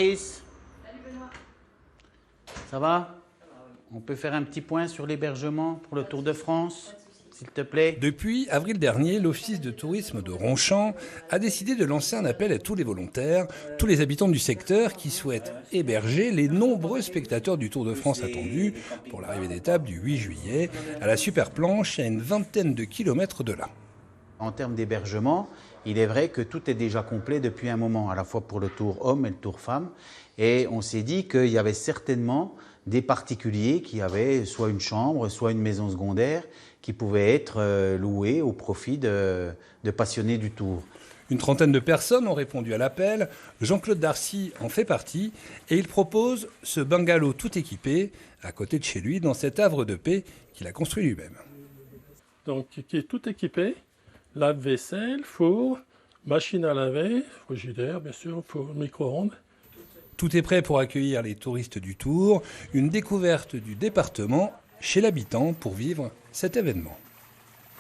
Chris, ça va? On peut faire un petit point sur l'hébergement pour le Tour de France, s'il te plaît? Depuis avril dernier, l'Office de tourisme de Ronchamp a décidé de lancer un appel à tous les volontaires, tous les habitants du secteur qui souhaitent héberger les nombreux spectateurs du Tour de France attendus pour l'arrivée d'étape du 8 juillet à la Super Planche, à une vingtaine de kilomètres de là. En termes d'hébergement, il est vrai que tout est déjà complet depuis un moment, à la fois pour le Tour homme et le Tour femme. Et on s'est dit qu'il y avait certainement des particuliers qui avaient soit une chambre, soit une maison secondaire qui pouvaient être louées au profit de passionnés du Tour. Une trentaine de personnes ont répondu à l'appel. Jean-Claude Darcy en fait partie et il propose ce bungalow tout équipé à côté de chez lui dans cet havre de paix qu'il a construit lui-même. Donc, qui est tout équipé, lave-vaisselle, four, machine à laver, frigidaire, bien sûr, four, micro-ondes. Tout est prêt pour accueillir les touristes du Tour, une découverte du département chez l'habitant pour vivre cet événement.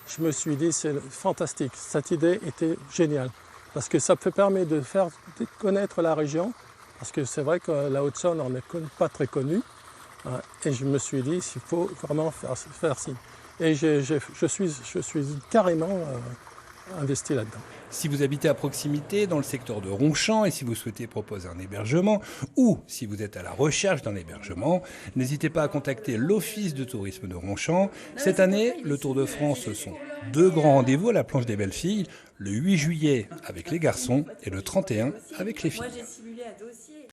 Je me suis dit, c'est fantastique, cette idée était géniale, parce que ça peut permettre de faire connaître la région, parce que c'est vrai que la Haute-Saône, on n'est pas très connu, et je me suis dit, il faut vraiment faire ci. Et je suis carrément investi là-dedans. Si vous habitez à proximité dans le secteur de Ronchamp et si vous souhaitez proposer un hébergement ou si vous êtes à la recherche d'un hébergement, n'hésitez pas à contacter l'Office de tourisme de Ronchamp. Cette année, le Tour de France, ce sont 2 grands rendez-vous à la planche des Belles Filles, le 8 juillet avec les garçons et le 31 avec les filles.